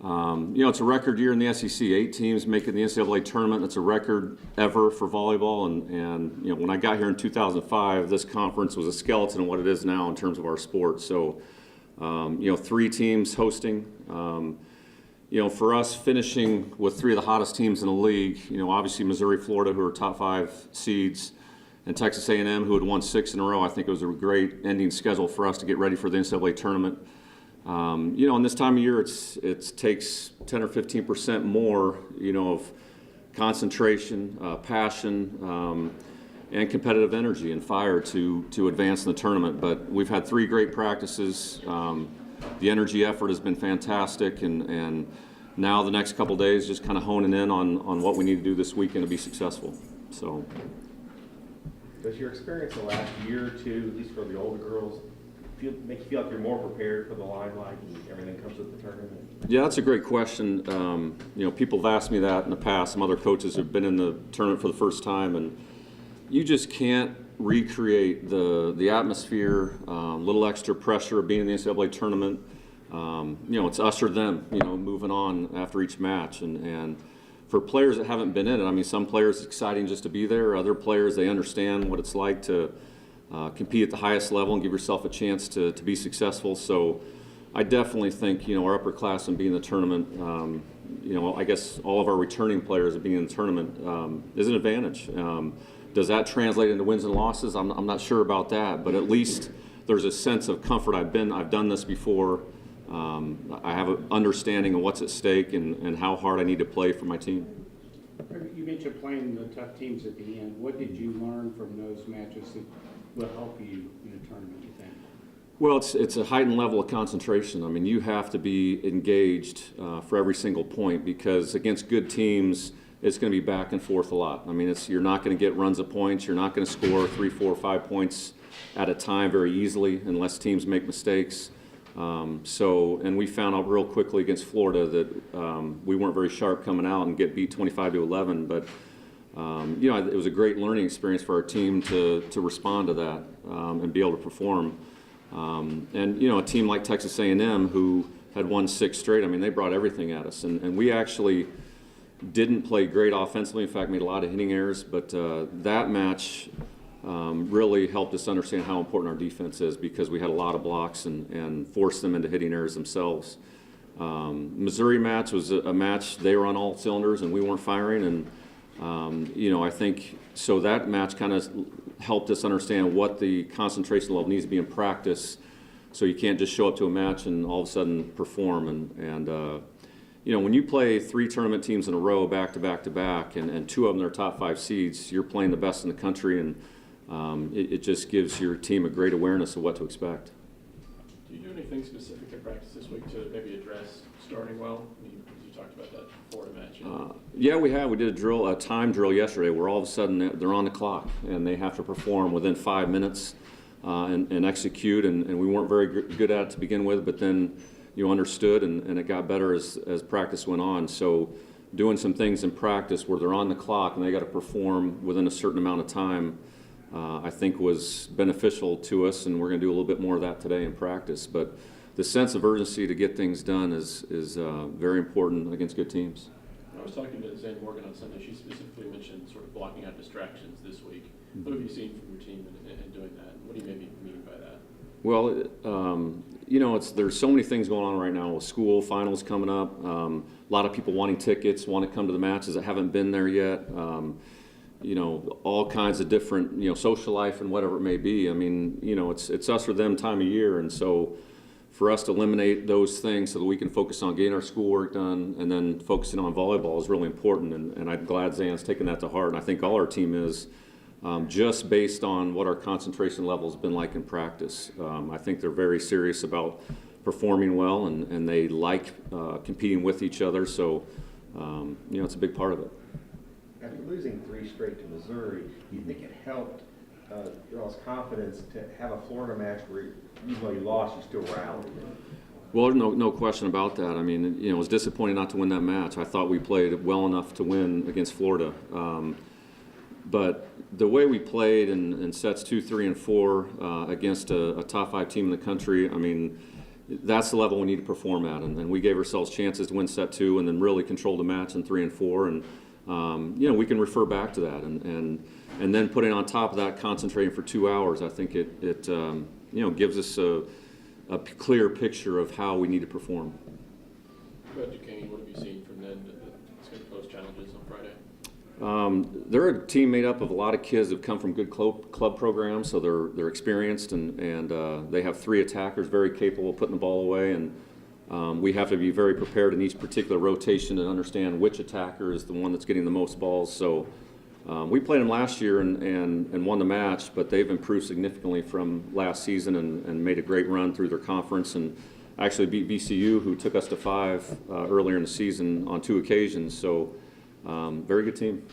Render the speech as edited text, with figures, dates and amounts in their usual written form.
It's a record year in the SEC. 8 teams making the NCAA tournament. It's a record ever for volleyball. And when I got here in 2005, this conference was a skeleton of what it is now in terms of our sport. So, 3 teams hosting. For us, finishing with 3 of the hottest teams in the league, obviously Missouri, Florida, who are top 5 seeds, and Texas A&M, who had won 6 in a row. I think it was a great ending schedule for us to get ready for the NCAA tournament. In this time of year, it takes 10 or 15% more, of concentration, passion, and competitive energy and fire to advance in the tournament. But we've had 3 great practices. The energy effort has been fantastic, and now the next couple days just kind of honing in on what we need to do this weekend to be successful. So, does your experience the last year or two, at least for the older girls, make you feel like you're more prepared for the limelight and everything comes with the tournament? Yeah, that's a great question. People have asked me that in the past. Some other coaches have been in the tournament for the first time, and you just can't recreate the atmosphere, little extra pressure of being in the NCAA tournament. It's us or them, moving on after each match. And for players that haven't been in it, some players it's exciting just to be there. Other players, they understand what it's like to compete at the highest level and give yourself a chance to be successful. So I definitely think, our upperclassmen being in the tournament, I guess all of our returning players being in the tournament is an advantage. Does that translate into wins and losses? I'm not sure about that, but at least there's a sense of comfort. I've done this before. I have an understanding of what's at stake and how hard I need to play for my team. You mentioned playing the tough teams at the end. What did you learn from those matches that will help you in a tournament, you think? Well, it's a heightened level of concentration. You have to be engaged for every single point, because against good teams, it's going to be back and forth a lot. You're not going to get runs of points. You're not going to score 3, 4, 5 points at a time very easily unless teams make mistakes. And we found out real quickly against Florida that we weren't very sharp coming out and get beat 25-11. But it was a great learning experience for our team to respond to that and be able to perform. A team like Texas A&M, who had won 6 straight, they brought everything at us, and we actually didn't play great offensively. In fact, made a lot of hitting errors. But that match really helped us understand how important our defense is, because we had a lot of blocks and forced them into hitting errors themselves. Missouri match was a match they were on all cylinders and we weren't firing, and I think so that match kind of helped us understand what the concentration level needs to be in practice, so you can't just show up to a match and all of a sudden perform. And when you play 3 tournament teams in a row back to back to back, and 2 of them are top 5 seeds, you're playing the best in the country, and it just gives your team a great awareness of what to expect. Do you do anything specific in practice this week to maybe address starting well? You talked about that Florida match. Yeah, we have. We did a time drill yesterday where all of a sudden they're on the clock and they have to perform within 5 minutes and execute. And we weren't very good at it to begin with, but then you understood, and it got better as practice went on. So doing some things in practice where they're on the clock and they got to perform within a certain amount of time, I think was beneficial to us, and we're going to do a little bit more of that today in practice. But the sense of urgency to get things done is very important against good teams. I was talking to Zane Morgan on Sunday. She specifically mentioned sort of blocking out distractions this week. What have you seen from your team in doing that? What do you maybe mean by that? Well, there's so many things going on right now with school, finals coming up, a lot of people wanting tickets, want to come to the matches that haven't been there yet, all kinds of different, social life and whatever it may be. It's us or them time of year, and so for us to eliminate those things so that we can focus on getting our schoolwork done and then focusing on volleyball is really important, and I'm glad Zan's taken that to heart, and I think all our team is. Just based on what our concentration level has been like in practice. I think they're very serious about performing well, and they like competing with each other, so it's a big part of it. After losing 3 straight to Missouri, do you think it helped your all's confidence to have a Florida match where even though you lost, you still rallied? Well, no question about that. It was disappointing not to win that match. I thought we played well enough to win against Florida. But the way we played in sets 2, 3, and 4 against a top 5 team in the country, that's the level we need to perform at. And we gave ourselves chances to win set 2 and then really control the match in 3 and 4. And, we can refer back to that. And then putting on top of that, concentrating for 2 hours, I think it gives us a clear picture of how we need to perform. What about Duquesne? What have you seen from them that's going to pose challenges on Friday? They're a team made up of a lot of kids that have come from good club programs, so they're experienced, and they have 3 attackers very capable of putting the ball away, and we have to be very prepared in each particular rotation and understand which attacker is the one that's getting the most balls. So we played them last year and won the match, but they've improved significantly from last season and made a great run through their conference, and actually beat VCU, who took us to 5 earlier in the season on 2 occasions. So very good team.